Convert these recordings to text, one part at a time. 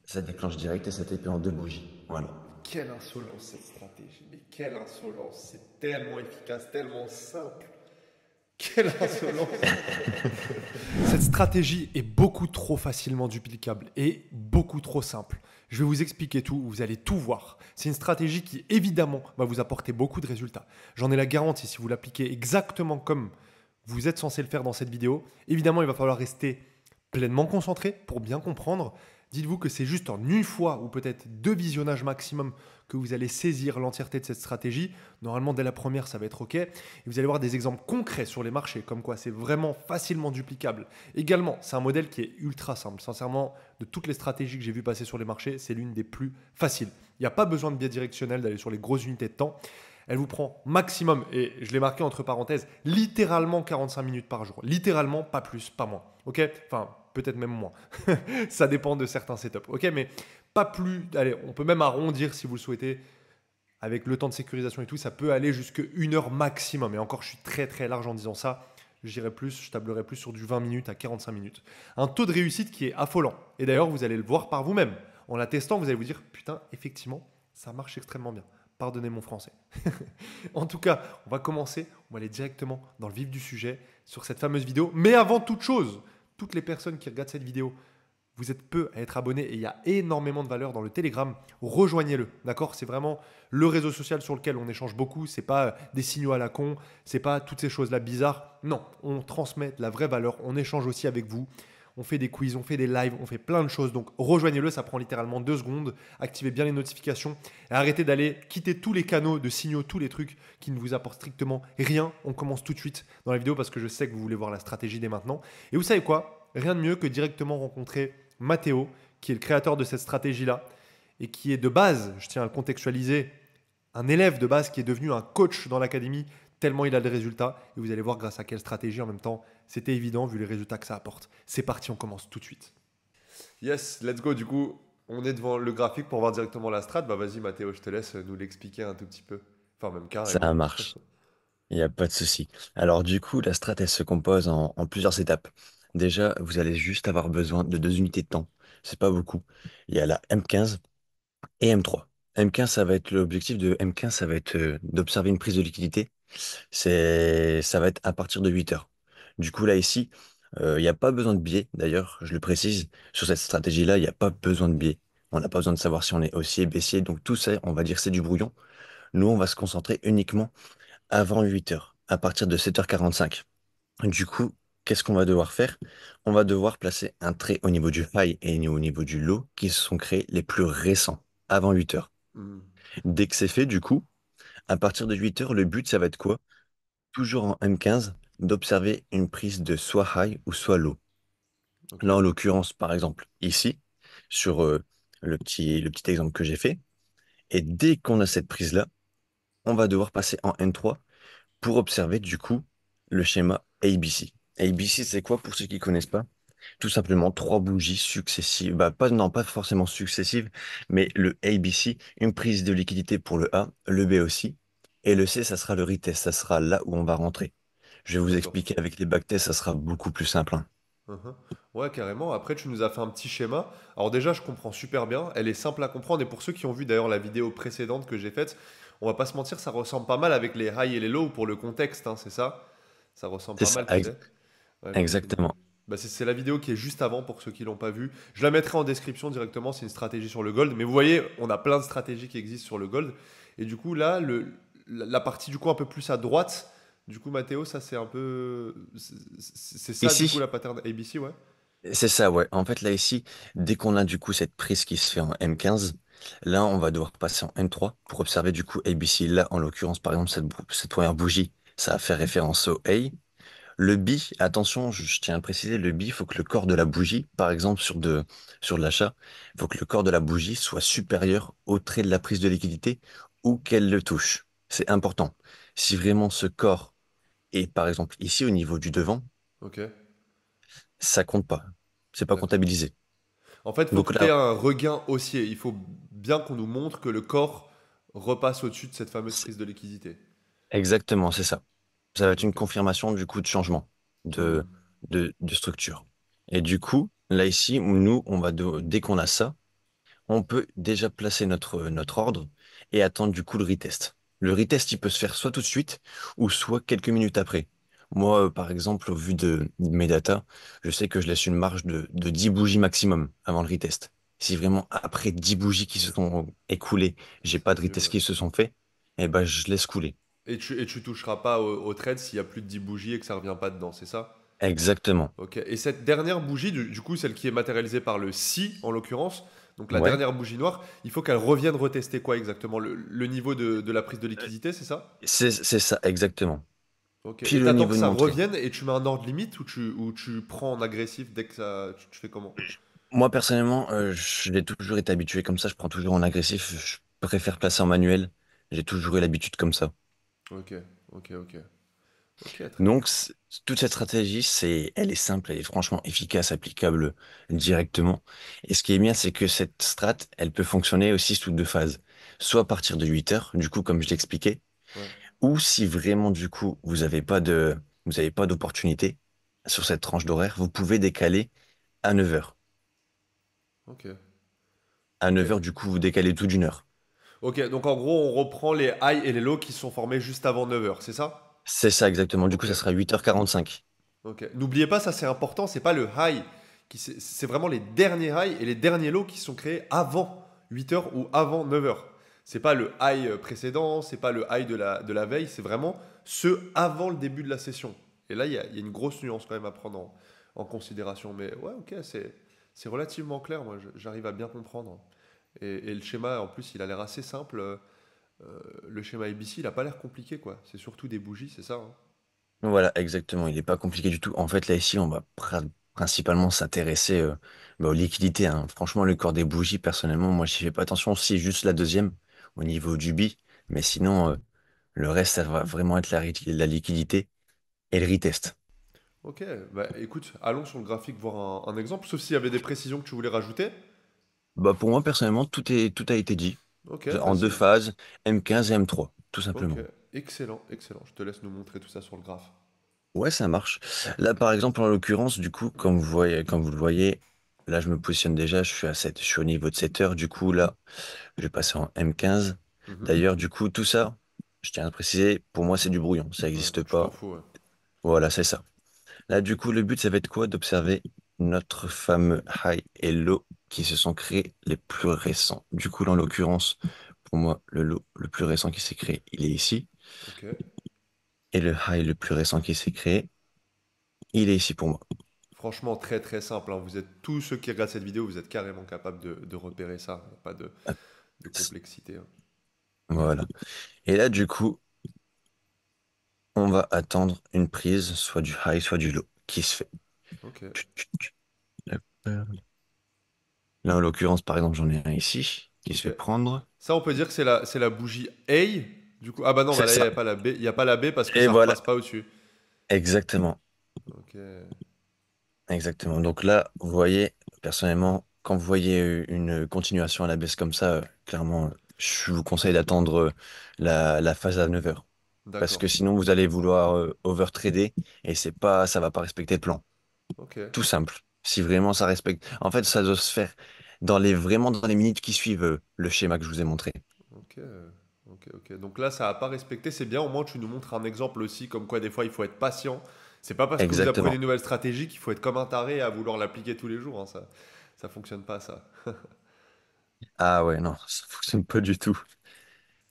Ça déclenche direct et ça t'épée en deux bougies. Voilà. Quelle insolence cette stratégie, mais quelle insolence, c'est tellement efficace, tellement simple. Quelle insolence. Cette stratégie est beaucoup trop facilement duplicable et beaucoup trop simple. Je vais vous expliquer tout, vous allez tout voir. C'est une stratégie qui évidemment va vous apporter beaucoup de résultats. J'en ai la garantie si vous l'appliquez exactement comme vous êtes censé le faire dans cette vidéo. Évidemment, il va falloir rester pleinement concentré pour bien comprendre. Dites-vous que c'est juste en une fois ou peut-être deux visionnages maximum que vous allez saisir l'entièreté de cette stratégie. Normalement, dès la première, ça va être OK. Et vous allez voir des exemples concrets sur les marchés, comme quoi c'est vraiment facilement duplicable. Également, c'est un modèle qui est ultra simple. Sincèrement, de toutes les stratégies que j'ai vues passer sur les marchés, c'est l'une des plus faciles. Il n'y a pas besoin de biais directionnel, d'aller sur les grosses unités de temps. Elle vous prend maximum, et je l'ai marqué entre parenthèses, littéralement 45 minutes par jour. Littéralement, pas plus, pas moins. OK? Enfin, peut-être même moins. Ça dépend de certains setups. OK? Mais pas plus. Allez, on peut même arrondir si vous le souhaitez. Avec le temps de sécurisation et tout, ça peut aller jusqu'à 1 heure maximum. Et encore, je suis très très large en disant ça. J'irai plus, je tablerai plus sur du 20 minutes à 45 minutes. Un taux de réussite qui est affolant. Et d'ailleurs, vous allez le voir par vous-même. En la testant, vous allez vous dire, putain, effectivement, ça marche extrêmement bien. Pardonnez mon français. En tout cas, on va commencer, on va aller directement dans le vif du sujet sur cette fameuse vidéo. Mais avant toute chose, toutes les personnes qui regardent cette vidéo, vous êtes peu à être abonnés et il y a énormément de valeur dans le Telegram. Rejoignez-le, d'accord? C'est vraiment le réseau social sur lequel on échange beaucoup. C'est pas des signaux à la con, c'est pas toutes ces choses-là bizarres. Non, on transmet de la vraie valeur. On échange aussi avec vous. On fait des quiz, on fait des lives, on fait plein de choses. Donc rejoignez-le, ça prend littéralement 2 secondes. Activez bien les notifications et arrêtez d'aller quitter tous les canaux de signaux, tous les trucs qui ne vous apportent strictement rien. On commence tout de suite dans la vidéo parce que je sais que vous voulez voir la stratégie dès maintenant. Et vous savez quoi? Rien de mieux que directement rencontrer Matteo, qui est le créateur de cette stratégie-là et qui est de base, je tiens à le contextualiser, un élève de base qui est devenu un coach dans l'académie tellement il a des résultats. Et vous allez voir grâce à quelle stratégie en même temps. C'était évident vu les résultats que ça apporte. C'est parti, on commence tout de suite. Yes, let's go. Du coup, on est devant le graphique pour voir directement la strat. Bah vas-y Mathéo, je te laisse nous l'expliquer un tout petit peu. Enfin même carrément. Ça marche. Il n'y a pas de souci. Alors du coup, la strat, elle se compose en plusieurs étapes. Déjà, vous allez juste avoir besoin de deux unités de temps. C'est pas beaucoup. Il y a la M15 et M3. M15, ça va être l'objectif de M15, ça va être d'observer une prise de liquidité. Ça va être à partir de 8 heures. Du coup, là, ici, il n'y a pas besoin de biais, d'ailleurs, je le précise. Sur cette stratégie-là, il n'y a pas besoin de biais. On n'a pas besoin de savoir si on est haussier, baissier. Donc tout ça, on va dire c'est du brouillon. Nous, on va se concentrer uniquement avant 8 heures, à partir de 7h45. Du coup, qu'est-ce qu'on va devoir faire? On va devoir placer un trait au niveau du high et au niveau du low qui se sont créés les plus récents, avant 8 heures. Hmm. Dès que c'est fait, du coup, à partir de 8 heures, le but, ça va être quoi? Toujours en M15, d'observer une prise de soit high ou soit low. Ok. Là, en l'occurrence, par exemple, ici, sur le petit exemple que j'ai fait, et dès qu'on a cette prise-là, on va devoir passer en N3 pour observer du coup le schéma ABC. ABC, c'est quoi pour ceux qui connaissent pas? Tout simplement trois bougies successives. Bah, pas, non, pas forcément successives, mais le ABC, une prise de liquidité pour le A, le B aussi. Et le C, ça sera le retest, ça sera là où on va rentrer. Je vais vous D'accord. expliquer avec les backtests, ça sera beaucoup plus simple, hein. Mhm. Ouais, carrément. Après, tu nous as fait un petit schéma. Alors déjà, je comprends super bien. Elle est simple à comprendre. Et pour ceux qui ont vu d'ailleurs la vidéo précédente que j'ai faite, on va pas se mentir, ça ressemble pas mal avec les high et les low pour le contexte, hein, c'est ça? Ça ressemble C'est pas ça, mal, tu sais. Ouais, exactement. bah, c'est la vidéo qui est juste avant pour ceux qui l'ont pas vue. Je la mettrai en description directement. C'est une stratégie sur le gold. Mais vous voyez, on a plein de stratégies qui existent sur le gold. Et du coup, là, la partie du coup un peu plus à droite, du coup, Mathéo, ça c'est un peu. C'est ça, du coup, Ici, la pattern ABC, ouais. c'est ça, ouais. En fait, là, ici, dès qu'on a du coup cette prise qui se fait en M15, là, on va devoir passer en M3 pour observer du coup ABC. Là, en l'occurrence, par exemple, cette première bougie, ça va faire référence au A. Le B, attention, je tiens à préciser, le B, il faut que le corps de la bougie, par exemple, sur de l'achat, il faut que le corps de la bougie soit supérieur au trait de la prise de liquidité ou qu'elle le touche. C'est important. Si vraiment ce corps est, par exemple, ici au niveau du devant, Ok, ça compte pas. C'est pas d'accord. comptabilisé. En fait, il faut que Donc tu aies là, un regain haussier. Il faut bien qu'on nous montre que le corps repasse au-dessus de cette fameuse c'est prise de liquidité. exactement, c'est ça. Ça va être une Ok. confirmation du coup de changement Hmm. de structure. Et du coup, là ici, nous, dès qu'on a ça, on peut déjà placer notre ordre et attendre du coup le retest. Le retest, il peut se faire soit tout de suite ou soit quelques minutes après. Moi, par exemple, au vu de mes datas, je sais que je laisse une marge de 10 bougies maximum avant le retest. Si vraiment après 10 bougies qui se sont écoulées, j'ai C'est pas de mieux, retest ouais. qui se sont faits, eh ben je laisse couler. Et tu toucheras pas au trade s'il y a plus de 10 bougies et que ça revient pas dedans, c'est ça? Exactement. Ok. Et cette dernière bougie, du coup, celle qui est matérialisée par le si, en l'occurrence, donc la Ouais, dernière bougie noire, il faut qu'elle revienne retester quoi exactement? Le niveau de la prise de Euh, liquidité, c'est ça? c'est ça, exactement. Ok. Puis Et le t'attends que niveau de ça montée. revienne et tu mets un ordre limite ou tu prends en agressif dès que ça. Tu fais comment? Moi, personnellement, j'ai toujours été habitué comme ça. Je prends toujours en agressif. Je préfère placer en manuel. J'ai toujours eu l'habitude comme ça. Ok, ok, ok. Ok, très bien. Donc, toute cette stratégie, elle est simple, elle est franchement efficace, applicable directement. Et ce qui est bien, c'est que cette strat, elle peut fonctionner aussi sous deux phases. Soit à partir de 8 heures, du coup, comme je l'expliquais, Ouais, ou si vraiment, du coup, vous avez pas d'opportunité sur cette tranche d'horaire, vous pouvez décaler à 9 heures. ok, À ok. 9 heures, du coup, vous décalez tout d'une heure. Ok, donc en gros, on reprend les highs et les lows qui se sont formés juste avant 9 heures, c'est ça? C'est ça exactement. Du coup, Ok, ça sera 8h45. ok. N'oubliez pas, ça c'est important, c'est pas le high, c'est vraiment les derniers highs et les derniers lows qui sont créés avant 8 heures ou avant 9 heures. C'est pas le high précédent, c'est pas le high de la veille, c'est vraiment ceux avant le début de la session. Et là, il y a une grosse nuance quand même à prendre en considération. Mais ouais, ok, c'est relativement clair, moi j'arrive à bien comprendre. Et le schéma, en plus, il a l'air assez simple. Le schéma ABC, il a pas l'air compliqué, quoi. C'est surtout des bougies, c'est ça, hein. Voilà, exactement. Il n'est pas compliqué du tout. En fait, là, ici, on va principalement s'intéresser aux liquidités, hein. Franchement, le corps des bougies, personnellement, moi, j'y fais pas attention. Si, juste la deuxième, au niveau du bi. Mais sinon, le reste, ça va vraiment être la liquidité et le retest. Ok, bah écoute, allons sur le graphique voir un exemple, sauf s'il y avait des précisions que tu voulais rajouter. Bah, pour moi, personnellement, tout a été dit. Ok, En deux vas-y. phases, M15 et M3, tout Ok, simplement. excellent, excellent. Je te laisse nous montrer tout ça sur le graphe. Ouais, ça marche. Là, par exemple, en l'occurrence, du coup, comme vous le voyez, là, je me positionne déjà, je suis à 7, je suis au niveau de 7 heures. Du coup, là, je vais passer en M15. Mhm. D'ailleurs, du coup, tout ça, je tiens à préciser, pour moi, c'est du brouillon. Ça Ouais, n'existe tu t'en pas. fous, ouais. Voilà, c'est ça. Là, du coup, le but, ça va être quoi? D'observer notre fameux high et low qui se sont créés les plus récents. Du coup, là, en l'occurrence, pour moi, le low le plus récent qui s'est créé, il est ici. Ok. Et le high le plus récent qui s'est créé, il est ici pour moi. Franchement, très très simple, hein. Vous êtes tous ceux qui regardent cette vidéo, vous êtes carrément capables de repérer ça. Il n'y a pas de complexité, hein. Voilà. Et là, du coup, on va attendre une prise, soit du high, soit du low, qui se fait. Ok, Hop. Là, en l'occurrence, par exemple, j'en ai un ici, qui se ok. fait prendre. Ça, on peut dire que c'est la bougie A. Du coup, ah bah non, bah C'est là, il n'y ça. a pas la B. Il n'y a pas la B parce que Et ça voilà, repasse pas au-dessus. exactement. Ok. Exactement. Donc là, vous voyez, personnellement, quand vous voyez une continuation à la baisse comme ça, clairement, je vous conseille d'attendre la phase à 9 heures. Parce D'accord. que sinon, vous allez vouloir overtrader et ça va pas respecter le plan. Ok. Tout simple. Si vraiment ça respecte. En fait, ça doit se faire vraiment dans les minutes qui suivent le schéma que je vous ai montré. Ok, ok, ok. Donc là, ça n'a pas respecté, c'est bien. Au moins, tu nous montres un exemple aussi, comme quoi des fois, il faut être patient. C'est pas parce que vous apprenez Exactement. une nouvelle stratégie qu'il faut être comme un taré à vouloir l'appliquer tous les jours, hein. Ça fonctionne pas, ça. Ah ouais, non, ça fonctionne pas du tout.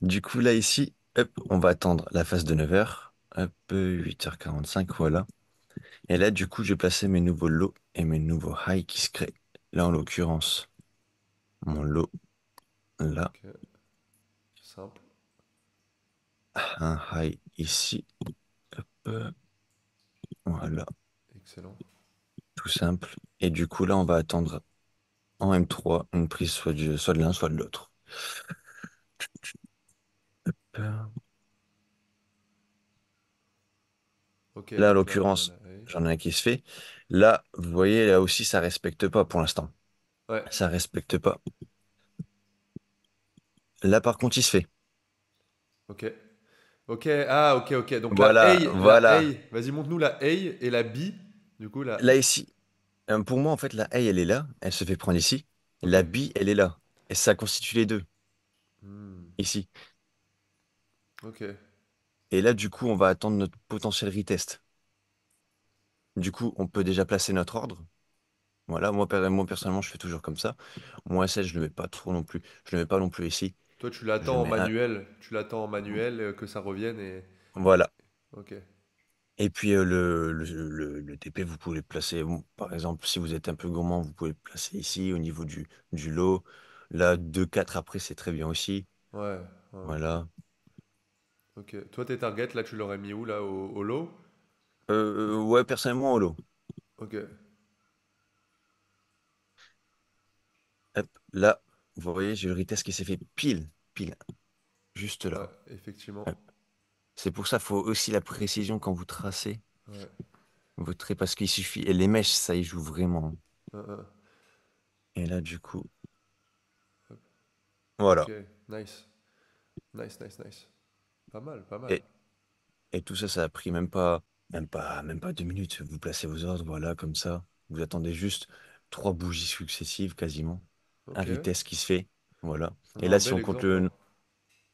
Du coup, là, ici, hop, on va attendre la phase de 9 heures. Hop, 8h45, voilà. Et là, du coup, je vais placer mes nouveaux lows et mes nouveaux highs qui se créent. Là, en l'occurrence, mon low, là, Ok, simple, un high ici. Hop, voilà, excellent. tout simple. Et du coup, là, on va attendre en M3 une prise soit de l'un, soit de l'autre. Ok, Là, en donc là, on a la l'occurrence, A. j'en ai un qui se fait. Là, vous voyez, là aussi, ça respecte pas pour l'instant. Ouais, Ça respecte pas. Là, par contre, il se fait. ok. Ok, ah, ok, ok. Donc Voilà, la voilà. A, vas-y, montre-nous la A et la B. Du coup, la. Là, ici, pour moi, en fait, la A, elle est là. Elle se fait prendre ici. Ok, La B, elle est là. Et ça constitue les deux, Hmm. ici. Ok. Et là, du coup, on va attendre notre potentiel retest. Du coup, on peut déjà placer notre ordre. Voilà, moi personnellement, je fais toujours comme ça. Moi, celle, je ne le mets pas trop non plus. Je ne le mets pas non plus ici. Toi, tu Je l'attends en mets un. manuel. Tu l'attends en manuel, que ça revienne et. Voilà. Ok. Et puis le TP, vous pouvez le placer, bon, par exemple, si vous êtes un peu gourmand, vous pouvez le placer ici au niveau du lot. Là, 2-4 après, c'est très bien aussi. Ouais. Ouais. Voilà. Ok. Toi, tes targets, là, tu l'aurais mis où, là, au low? Ouais, personnellement, au lot. Ok. Hop, là, vous voyez, j'ai le retest qui s'est fait pile, juste Ouais, là. effectivement. Hop. C'est pour ça, il faut aussi la précision quand vous tracez Ouais. votre trait, parce qu'il suffit, et les mèches, ça y joue vraiment. Hein. Et là, du coup, Ok. voilà. Nice. Nice, nice, nice. Pas mal, pas mal. Et, et tout ça, ça a pris même pas 2 minutes. Vous placez vos ordres, voilà, comme ça. Vous attendez juste 3 bougies successives, quasiment. Un Ok. retest qui se fait, voilà. Et Non, là, un si bel on compte exemple, hein.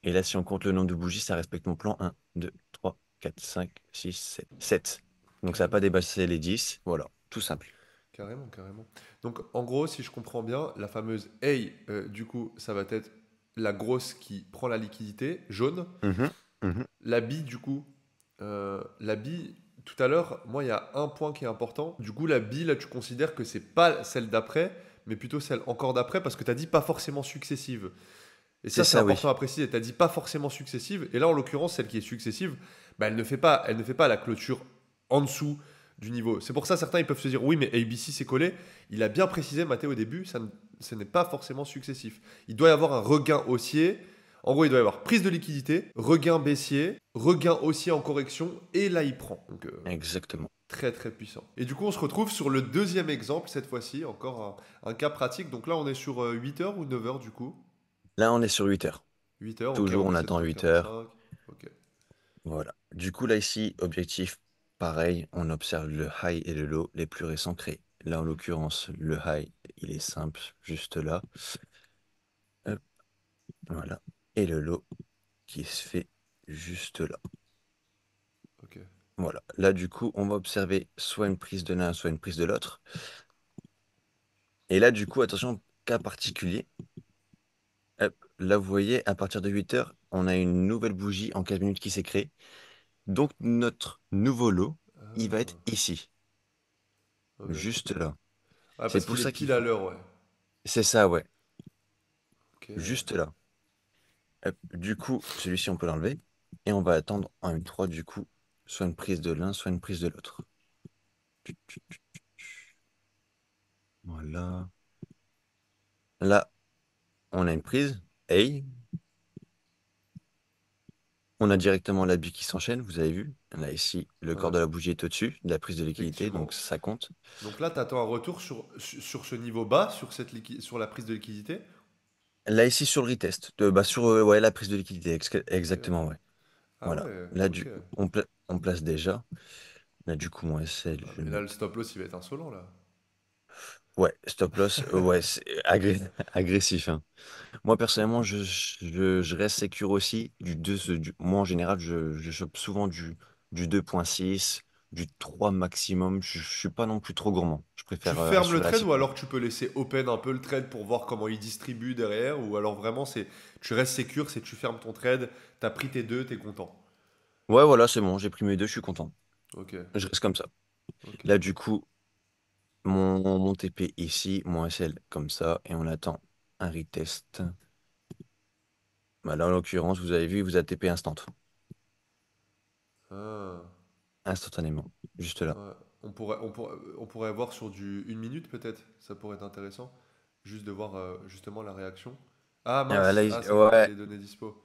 le nombre de bougies, ça respecte mon plan. 1, 2, 3, 4, 5, 6, 7. 7. Donc ça n'a pas Carrément. dépassé les 10. Voilà, tout simple. Carrément, carrément. Donc, en gros, si je comprends bien, la fameuse A, du coup, ça va être la grosse qui prend la liquidité, jaune. Mhm, mhm. La B, du coup, la B, tout à l'heure, moi, il y a un point qui est important. Du coup, la B, là, tu considères que c'est pas celle d'après, mais plutôt celle encore d'après, parce que tu as dit pas forcément successive. Et C'est ça, c'est ça, important oui. à préciser. Tu as dit pas forcément successive. Et là, en l'occurrence, celle qui est successive, bah, elle ne fait pas la clôture en dessous du niveau. C'est pour ça, certains, ils peuvent se dire, oui, mais ABC, c'est collé. Il a bien précisé, Mathéo, au début, ce n'est pas forcément successif. Il doit y avoir un regain haussier. En gros, il doit y avoir prise de liquidité, regain baissier, regain haussier en correction, et là, il prend. Donc, Exactement. très, très puissant. Et du coup, on se retrouve sur le deuxième exemple, cette fois-ci, encore un cas pratique. Donc là, on est sur 8 heures ou 9 heures, du coup. Là, on est sur 8 heures. 8 heures, ok, Toujours, on on essaie de attend tout 8 faire en heures. 5. Ok. Voilà. Du coup, là, ici, objectif, pareil, on observe le high et le low les plus récents créés. Là, en l'occurrence, le high, il est simple, juste là. Hop, voilà. Et le low qui se fait juste là. Ok. Voilà. Là, du coup, on va observer soit une prise de l'un, soit une prise de l'autre. Et là, du coup, attention, cas particulier. Hop, là, vous voyez, à partir de 8 heures, on a une nouvelle bougie en 15 minutes qui s'est créée. Donc, notre nouveau lot, il va être Ah, ici, ok. juste là. Ah, C'est parce pour qu'il est ça qu'il pile à faut. l'heure, ouais. C'est ça, ouais. Ok. Juste là. Hop, du coup, celui-ci, on peut l'enlever. Et on va attendre en M3, du coup, soit une prise de l'un, soit une prise de l'autre. Voilà. Là, on a une prise. Hey. On a directement la bille qui s'enchaîne, vous avez vu. Là, ici, le corps Ouais, de la bougie est au-dessus de la prise de liquidité, donc effectivement. ça compte. Donc là, tu attends un retour sur ce niveau bas, sur la prise de liquidité. Là, ici, sur le retest, sur ouais, la prise de liquidité, Ok. exactement, ouais. Ah Voilà. ouais, Là, ok. du coup, on place déjà. Là, du coup, moi, celle, Ah, je mais là, mets. le stop loss, il va être insolent, là. Ouais, stop loss, ouais, c'est agressif, hein. Moi, personnellement, je reste sécure aussi moi, en général, je chope souvent du 2,6, du 3 maximum. Je suis pas non plus trop gourmand. Je Tu préfère fermes le assurer la trade ou sécurité. alors tu peux laisser open un peu le trade pour voir comment il distribue derrière ou alors vraiment c'est tu restes sécure, c'est tu fermes ton trade, t'as pris tes deux, t'es content. Ouais, voilà, c'est bon, j'ai pris mes deux, je suis content. Ok, Je reste comme ça. ok. Là, du coup, mon TP ici, mon SL comme ça, et on attend un retest. Bah, là, en l'occurrence, vous avez vu, il vous a TP instant. Ah, Instantanément. Juste là. ouais. On pourrait voir sur du une minute peut-être, ça pourrait être intéressant. Juste de voir justement la réaction. Ah mince, ah ça met pas Ouais, les données dispo.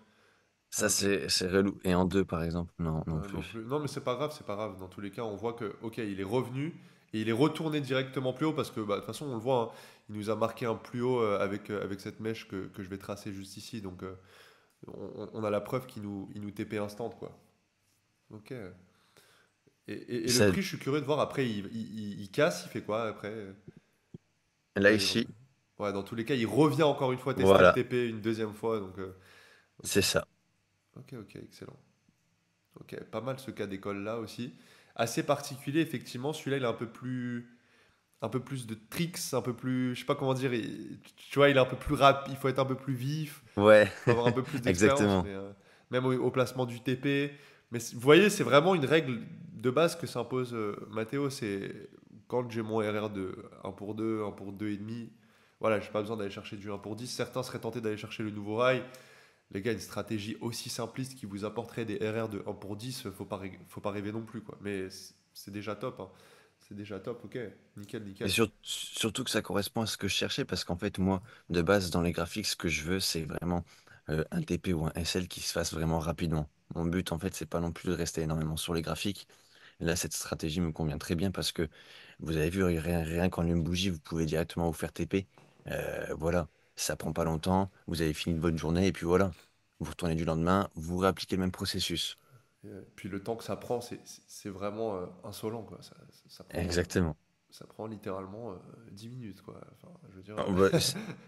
Ah ça ok. c'est relou. Et en deux, par exemple, non, non Non plus. plus. Non mais c'est pas grave, c'est pas grave. Dans tous les cas, on voit que ok, il est revenu et il est retourné directement plus haut parce que bah, de toute façon on le voit, hein, il nous a marqué un plus haut avec cette mèche que je vais tracer juste ici. Donc on a la preuve il nous TP instant quoi. Ok. Et le Ça, prix, je suis curieux de voir après, il casse, il fait quoi après là, par ici, exemple. Ouais, dans tous les cas, il revient encore une fois tester le Voilà, TP une deuxième fois. Donc, ok. c'est ça. Ok, ok, excellent. Ok, pas mal ce cas d'école là aussi. Assez particulier, effectivement. Celui-là, il est un peu plus de tricks, un peu plus, je sais pas comment dire. Tu vois, il est un peu plus rapide. Il faut être un peu plus vif. Ouais, Il faut avoir un peu plus d'expérience. exactement. Mais même au placement du TP. Mais vous voyez, c'est vraiment une règle de base que s'impose Mathéo. C'est quand j'ai mon RR de un pour 2 et demi. Voilà, j'ai pas besoin d'aller chercher du un pour 10. Certains seraient tentés d'aller chercher le nouveau rail. Les gars, une stratégie aussi simpliste qui vous apporterait des RR de un pour 10, faut pas rêver non plus, quoi. Mais c'est déjà top, hein. C'est déjà top, ok. Nickel, Et nickel. surtout que ça correspond à ce que je cherchais, parce qu'en fait, moi, de base, dans les graphiques, ce que je veux, c'est vraiment un TP ou un SL qui se fasse vraiment rapidement. Mon but, en fait, c'est pas non plus de rester énormément sur les graphiques. Là, cette stratégie me convient très bien parce que vous avez vu, rien qu'en une bougie, vous pouvez directement vous faire TP. Voilà, ça prend pas longtemps, vous avez fini de votre journée et puis voilà. Vous retournez du lendemain, vous réappliquez le même processus. Puis le temps que ça prend, c'est vraiment insolent, quoi. Exactement. Ça prend littéralement 10 minutes, quoi. Enfin, je veux dire. Oh, bah,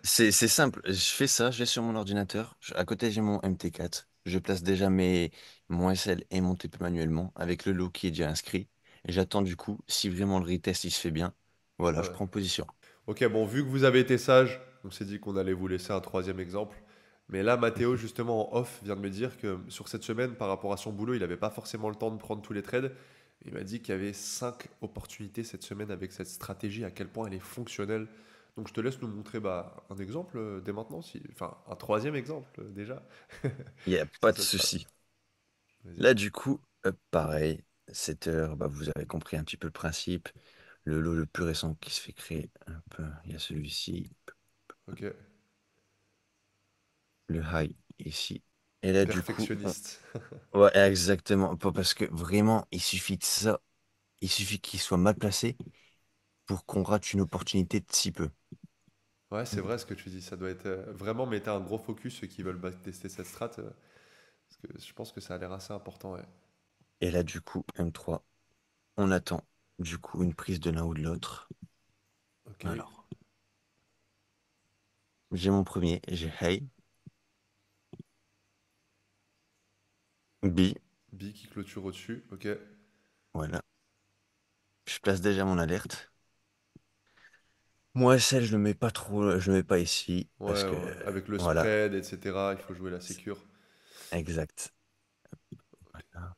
c'est simple, je fais ça, je vais sur mon ordinateur, à côté j'ai mon MT4, je place déjà mon SL et mon TP manuellement avec le lot qui est déjà inscrit, et j'attends du coup, si vraiment le retest il se fait bien, voilà, je Ouais. prends position. Ok, bon, vu que vous avez été sage, on s'est dit qu'on allait vous laisser un troisième exemple. Mais là, Mathéo, justement, en off, vient de me dire que sur cette semaine, par rapport à son boulot, il n'avait pas forcément le temps de prendre tous les trades. Il m'a dit qu'il y avait 5 opportunités cette semaine avec cette stratégie, à quel point elle est fonctionnelle. Donc je te laisse nous montrer un exemple dès maintenant, enfin un troisième exemple déjà Il n'y a pas sur de cette strat. souci. Vas-y. Là du coup, pareil, 7 heures, bah, vous avez compris un petit peu le principe, le lot le plus récent qui se fait créer, un peu, il y a celui-ci, Ok. le high ici, et là du coup, Perfectionniste. ouais exactement, parce que vraiment, il suffit de ça. Il suffit qu'il soit mal placé pour qu'on rate une opportunité de si peu. Ouais, c'est vrai ce que tu dis. Ça doit être vraiment mettez un gros focus ceux qui veulent tester cette strat. Parce que je pense que ça a l'air assez important, ouais. Et là, du coup, M3, on attend du coup une prise de l'un ou de l'autre. Ok. Alors, j'ai mon premier, j'ai Hey, B, B qui clôture au-dessus. Ok. voilà. Je place déjà mon alerte. Moi, celle, je le mets pas trop, je le mets pas ici parce Ouais, que, ouais. Avec le voilà, spread, etc. Il faut jouer la c'est sécure. exact. Voilà.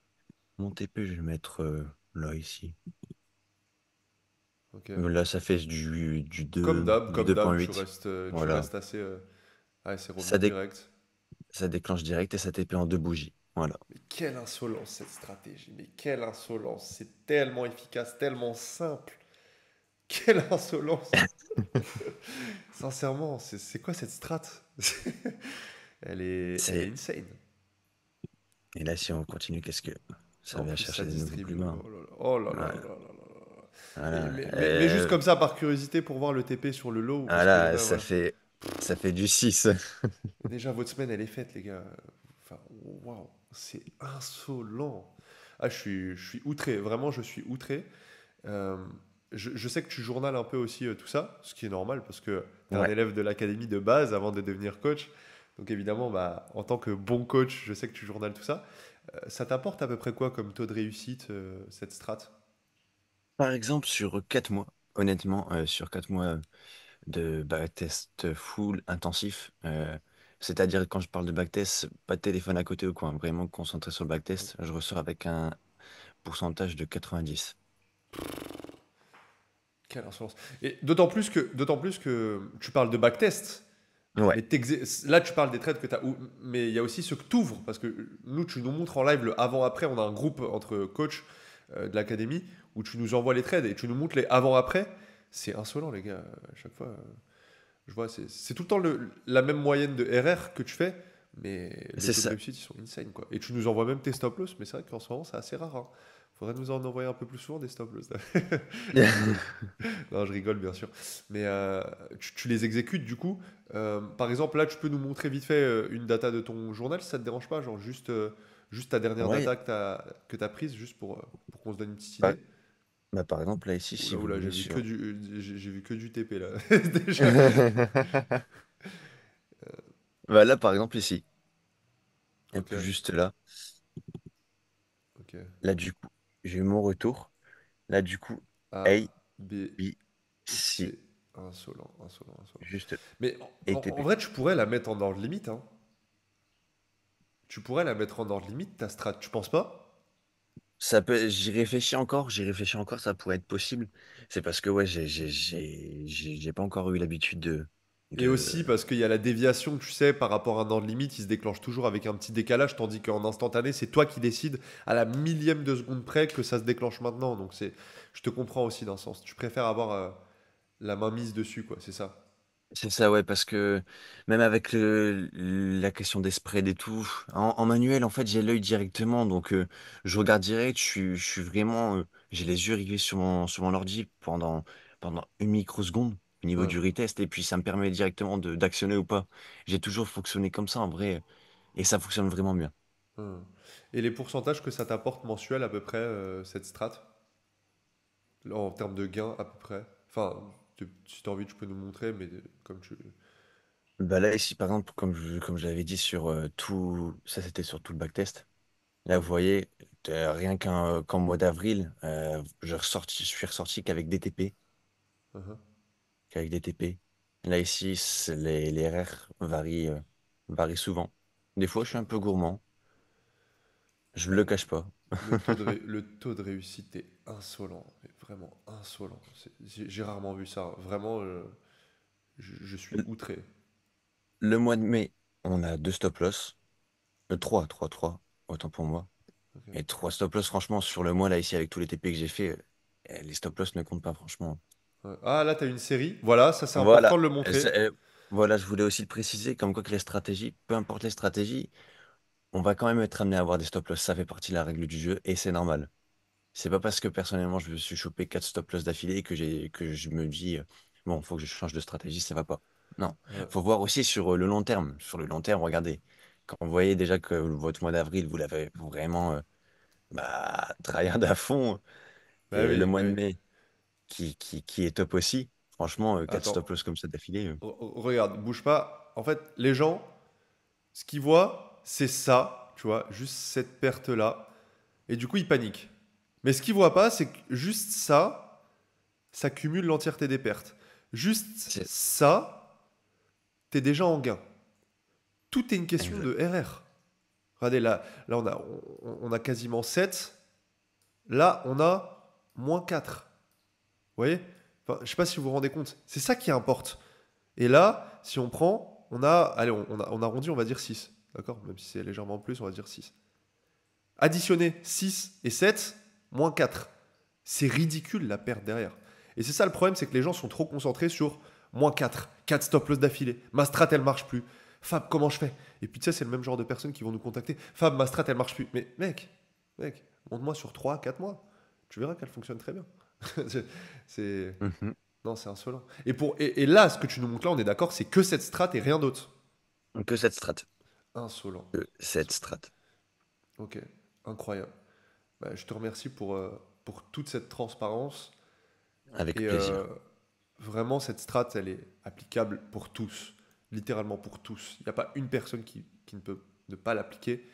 Mon TP, je vais le mettre là, ici. Ok. Là, ça fait du Comme d'hab, 2,8. tu Voilà. restes assez. Ouais, c'est Ça, revenu dé- direct. ça déclenche direct et ça TP en deux bougies. Voilà. Mais quelle insolence cette stratégie. Mais quelle insolence. C'est tellement efficace, tellement simple. Quelle insolence. Sincèrement, c'est quoi cette strat? Elle est C'est insane. Et là, si on continue, qu'est-ce que ça En va plus, ça chercher des nouveaux distribue. plus bas, hein. Oh là là là Voilà. là là là. Voilà. Mais juste comme ça, par curiosité, pour voir le TP sur le low, parce que Voilà, là, voilà. ça fait du 6. Déjà, votre semaine, elle est faite, les gars. Enfin, waouh, c'est insolent. Ah, je suis outré, vraiment, je suis outré. Euh, je sais que tu journales un peu aussi tout ça, ce qui est normal parce que tu es un Ouais, élève de l'académie de base avant de devenir coach. Donc évidemment, bah, en tant que bon coach, je sais que tu journales tout ça. Ça t'apporte à peu près quoi comme taux de réussite, cette strat? par exemple, sur 4 mois, honnêtement, sur 4 mois de backtest full intensif, c'est-à-dire quand je parle de backtest, pas de téléphone à côté ou quoi, vraiment concentré sur le backtest, je ressors avec un pourcentage de 90. Quelle insolence. Et d'autant plus que tu parles de backtest. Ouais, Mais là, tu parles des trades que tu as. Mais il y a aussi ceux que tu ouvres. Parce que nous, tu nous montres en live le avant-après. On a un groupe entre coachs de l'académie où tu nous envoies les trades et tu nous montres les avant-après. C'est insolent, les gars. À chaque fois, je vois, c'est tout le temps la même moyenne de RR que tu fais. Mais les c'est taux de ça. réussite, ils sont insane, quoi. Et tu nous envoies même tes stop loss. Mais c'est vrai qu'en ce moment, c'est assez rare, hein. Faudrait nous en envoyer un peu plus souvent des stop loss. Non, je rigole, bien sûr. Mais tu les exécutes du coup. Par exemple, là, tu peux nous montrer vite fait une data de ton journal si ça te dérange pas, genre juste ta dernière Ouais, data que tu as prise, juste pour qu'on se donne une petite bah, idée. Bah, par exemple, là, ici, si Oula, vous oula, voulez, sur... j'ai vu que du TP là. Déjà. Bah, là, par exemple, ici, un Ok, peu juste là, ok. là, du coup, j'ai eu mon retour. Là, du coup, A, A, B, B, C, C. Insolent, insolent, insolent. juste Mais A, en TP. vrai, tu pourrais la mettre en ordre limite, hein. Tu pourrais la mettre en ordre limite, ta strat, tu penses pas? Ça peut, j'y réfléchis encore, ça pourrait être possible. C'est parce que, ouais, j'ai pas encore eu l'habitude Et aussi de, parce qu'il y a la déviation, tu sais, par rapport à un ordre limite, il se déclenche toujours avec un petit décalage, tandis qu'en instantané, c'est toi qui décides à la millième de seconde près que ça se déclenche maintenant. Donc je te comprends aussi d'un sens. Tu préfères avoir la main mise dessus, quoi, c'est ça. C'est ça, ouais, parce que même avec la question des spreads et tout, en manuel, en fait, j'ai l'œil directement, donc je regarde direct, je suis vraiment, j'ai les yeux rivés sur mon ordi pendant une microseconde au niveau Ouais. du retest, et puis ça me permet directement d'actionner ou pas. J'ai toujours fonctionné comme ça, en vrai, et ça fonctionne vraiment bien. Hum. Et les pourcentages que ça t'apporte mensuel à peu près, cette strat, en termes de gains à peu près. Enfin, si tu as envie, tu peux nous montrer, mais comme tu... Bah là, ici, par exemple, comme je l'avais dit sur tout, ça c'était sur tout le backtest. Là, Ouais. vous voyez, qu'en mois d'avril, je suis ressorti Uhum. qu'avec des TP. Là, ici, les RR varient souvent. Des fois, je suis un peu gourmand, je ne Ah, le cache pas. le taux de réussite est insolent, mais vraiment insolent. J'ai rarement vu ça. Vraiment, je suis Le outré. le mois de mai, on a deux stop loss, trois, autant pour moi. Ok. Et trois stop loss, franchement, sur le mois, là, ici, avec tous les TP que j'ai fait, les stop loss ne comptent pas, franchement. Ouais. Ah, là, tu as une série. Voilà, ça c'est important Voilà. de le Euh, montrer. c'est- euh, voilà, je voulais aussi le préciser, comme quoi que les stratégies, peu importe les stratégies, on va quand même être amené à avoir des stop loss. Ça fait partie de la règle du jeu et c'est normal. C'est pas parce que personnellement je me suis chopé 4 stop loss d'affilée que je me dis bon, faut que je change de stratégie, ça va pas. Non, Ouais. faut voir aussi sur le long terme. Sur le long terme, regardez, quand vous voyez déjà que votre mois d'avril, vous l'avez vraiment tryhard à fond et le Bah mois de oui. mai qui est top aussi. Franchement, 4 Attends, stop loss comme ça d'affilée. regarde, bouge pas. En fait, les gens, ce qu'ils voient, c'est ça, tu vois, juste cette perte-là. Et du coup, ils paniquent. Mais ce qu'ils voient pas, c'est que juste ça, ça cumule l'entièreté des pertes. Juste C'est ça, t'es déjà en gain. Tout est une question exact. de RR. Regardez, là on a quasiment 7. Là, on a -4. Vous voyez? Enfin, je sais pas si vous vous rendez compte. C'est ça qui importe. Et là, si on prend, on a, allez, on arrondit, on va dire 6. D'accord? Même si c'est légèrement plus, on va dire 6. Additionner 6 et 7, -4. C'est ridicule la perte derrière. Et c'est ça le problème, c'est que les gens sont trop concentrés sur -4, 4 stop loss d'affilée. Ma strat, elle marche plus. Fab, comment je fais? Et puis tu sais, c'est le même genre de personnes qui vont nous contacter. Fab, ma strat, elle marche plus. Mais mec, montre-moi sur 3, 4 mois. Tu verras qu'elle fonctionne très bien. c'est, c'est- Mhm. non, c'est insolent. Et là, ce que tu nous montres là, on est d'accord, c'est que cette strat et rien d'autre. Que cette strat. Insolent. Que cette Insolent. strat. Ok, incroyable. Bah, je te remercie pour toute cette transparence. Avec Et plaisir. vraiment, cette strat, elle est applicable pour tous. Littéralement pour tous. Il n'y a pas une personne qui ne peut ne pas l'appliquer.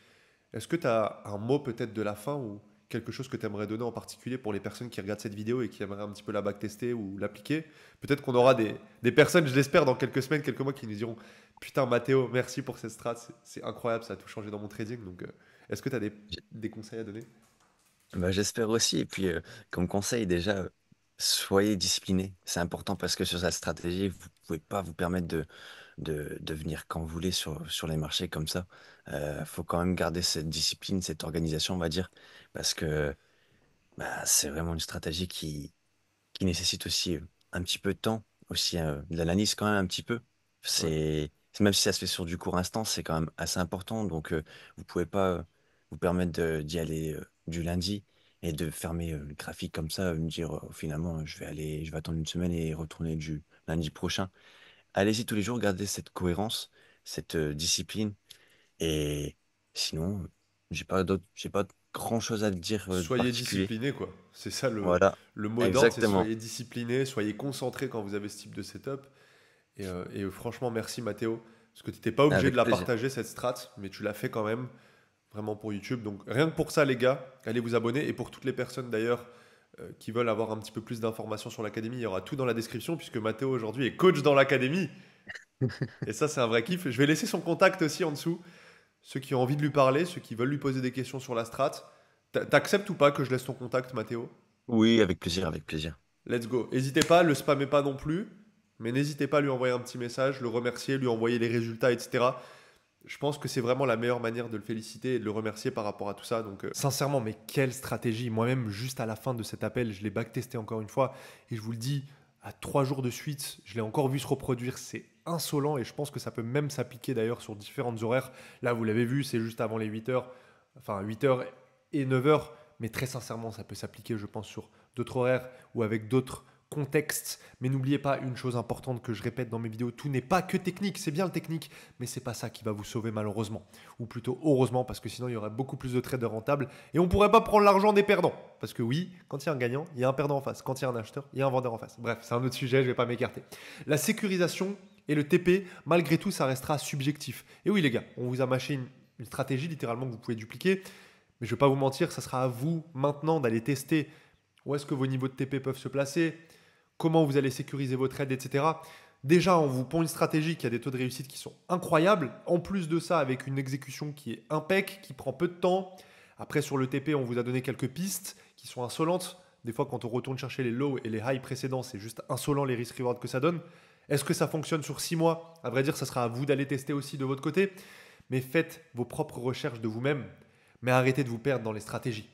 Est-ce que tu as un mot peut-être de la fin ou quelque chose que tu aimerais donner en particulier pour les personnes qui regardent cette vidéo et qui aimeraient un petit peu la backtester ou l'appliquer? Peut-être qu'on aura des personnes, je l'espère, dans quelques semaines, quelques mois, qui nous diront: Putain, Mathéo, merci pour cette strat, c'est incroyable, ça a tout changé dans mon trading. Donc, est-ce que tu as des conseils à donner? Bah, j'espère aussi. Et puis, comme conseil, déjà, soyez discipliné. C'est important parce que sur cette stratégie, vous pouvez pas vous permettre de venir quand vous voulez sur les marchés comme ça. Faut quand même garder cette discipline, cette organisation, on va dire, parce que bah, c'est vraiment une stratégie qui nécessite aussi un petit peu de temps, aussi de l'analyse quand même un petit peu. Ouais, Même si ça se fait sur du court instant, c'est quand même assez important. Donc, vous pouvez pas vous permettre d'y aller du lundi et de fermer le graphique comme ça, me dire finalement, je vais attendre une semaine et retourner du lundi prochain. Allez-y tous les jours, gardez cette cohérence, cette discipline. Et sinon, j'ai pas grand-chose à dire de Soyez particulier. discipliné, quoi. C'est ça Voilà, le mot d'ordre, c'est exactement. soyez discipliné, soyez concentré quand vous avez ce type de setup. Franchement, merci Mathéo, parce que tu n'étais pas obligé de Avec la plaisir. partager, cette strat, mais tu l'as fait quand même, vraiment pour YouTube. Donc rien que pour ça, les gars, allez vous abonner. Et pour toutes les personnes d'ailleurs qui veulent avoir un petit peu plus d'informations sur l'académie, il y aura tout dans la description, puisque Mathéo aujourd'hui est coach dans l'académie. Et ça, c'est un vrai kiff. Je vais laisser son contact aussi en dessous. Ceux qui ont envie de lui parler, ceux qui veulent lui poser des questions sur la strat. T'acceptes ou pas que je laisse ton contact, Mathéo? Oui, avec plaisir, avec plaisir. Let's go. N'hésitez pas, le spammez pas non plus, mais n'hésitez pas à lui envoyer un petit message, le remercier, lui envoyer les résultats, etc. Je pense que c'est vraiment la meilleure manière de le féliciter et de le remercier par rapport à tout ça. Donc, sincèrement, mais quelle stratégie. Moi-même, juste à la fin de cet appel, je l'ai backtesté encore une fois. Et je vous le dis, à 3 jours de suite, je l'ai encore vu se reproduire. C'est insolent et je pense que ça peut même s'appliquer d'ailleurs sur différentes horaires. Là, vous l'avez vu, c'est juste avant les 8 heures. Enfin, 8 heures et 9 heures. Mais très sincèrement, ça peut s'appliquer, je pense, sur d'autres horaires ou avec d'autres contextes. Mais n'oubliez pas une chose importante que je répète dans mes vidéos, tout n'est pas que technique, c'est bien le technique, mais c'est pas ça qui va vous sauver malheureusement. Ou plutôt heureusement, parce que sinon il y aurait beaucoup plus de traders rentables et on pourrait pas prendre l'argent des perdants. Parce que oui, quand il y a un gagnant, il y a un perdant en face. Quand il y a un acheteur, il y a un vendeur en face. Bref, c'est un autre sujet, je vais pas m'écarter. La sécurisation et le TP, malgré tout, ça restera subjectif. Et oui les gars, on vous a mâché une stratégie littéralement que vous pouvez dupliquer. Mais je ne vais pas vous mentir, ça sera à vous maintenant d'aller tester où est-ce que vos niveaux de TP peuvent se placer, comment vous allez sécuriser vos trades, etc. Déjà, on vous pond une stratégie qui a des taux de réussite qui sont incroyables. En plus de ça, avec une exécution qui est impec, qui prend peu de temps. Après, sur le TP, on vous a donné quelques pistes qui sont insolentes. Des fois, quand on retourne chercher les lows et les highs précédents, c'est juste insolent les risk-reward que ça donne. Est-ce que ça fonctionne sur 6 mois? À vrai dire, ça sera à vous d'aller tester aussi de votre côté. Mais faites vos propres recherches de vous-même. Mais arrêtez de vous perdre dans les stratégies.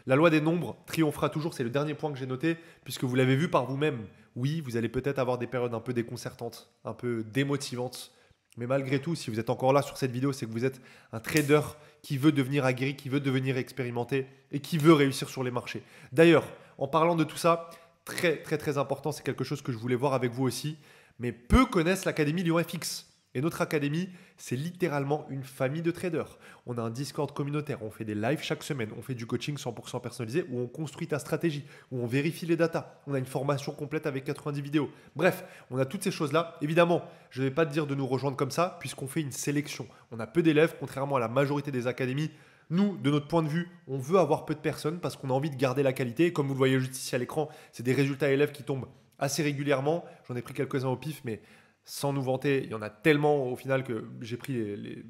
La loi des nombres triomphera toujours, c'est le dernier point que j'ai noté, puisque vous l'avez vu par vous-même. Oui, vous allez peut-être avoir des périodes un peu déconcertantes, un peu démotivantes. Mais malgré tout, si vous êtes encore là sur cette vidéo, c'est que vous êtes un trader qui veut devenir aguerri, qui veut devenir expérimenté et qui veut réussir sur les marchés. D'ailleurs, en parlant de tout ça, très très très important, c'est quelque chose que je voulais voir avec vous aussi, mais peu connaissent l'Académie Lyon FX. Et notre académie, c'est littéralement une famille de traders. On a un Discord communautaire, on fait des lives chaque semaine, on fait du coaching 100% personnalisé où on construit ta stratégie, où on vérifie les datas. On a une formation complète avec 90 vidéos. Bref, on a toutes ces choses-là. Évidemment, je ne vais pas te dire de nous rejoindre comme ça puisqu'on fait une sélection. On a peu d'élèves, contrairement à la majorité des académies. Nous, de notre point de vue, on veut avoir peu de personnes parce qu'on a envie de garder la qualité. Et comme vous le voyez juste ici à l'écran, c'est des résultats élèves qui tombent assez régulièrement. J'en ai pris quelques-uns au pif, mais sans nous vanter, il y en a tellement au final que j'ai pris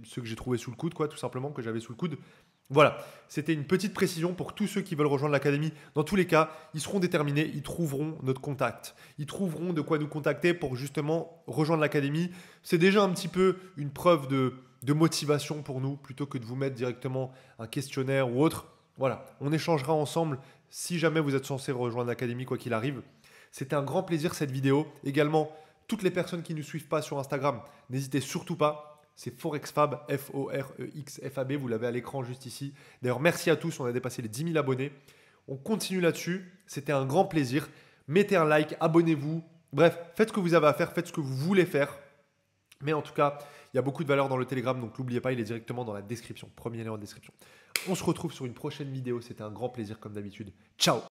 ceux que j'ai trouvés sous le coude, quoi, tout simplement, que j'avais sous le coude. Voilà, c'était une petite précision pour tous ceux qui veulent rejoindre l'académie. Dans tous les cas, ils seront déterminés, ils trouveront notre contact. Ils trouveront de quoi nous contacter pour justement rejoindre l'académie. C'est déjà un petit peu une preuve de motivation pour nous, plutôt que de vous mettre directement un questionnaire ou autre. Voilà, on échangera ensemble si jamais vous êtes censé rejoindre l'académie, quoi qu'il arrive. C'était un grand plaisir cette vidéo. Également, toutes les personnes qui ne nous suivent pas sur Instagram, n'hésitez surtout pas. C'est ForexFab, F-O-R-E-X-F-A-B. Vous l'avez à l'écran juste ici. D'ailleurs, merci à tous. On a dépassé les 10 000 abonnés. On continue là-dessus. C'était un grand plaisir. Mettez un like, abonnez-vous. Bref, faites ce que vous avez à faire, faites ce que vous voulez faire. Mais en tout cas, il y a beaucoup de valeur dans le Telegram, donc n'oubliez pas, il est directement dans la description. Premier lien en description. On se retrouve sur une prochaine vidéo. C'était un grand plaisir comme d'habitude. Ciao!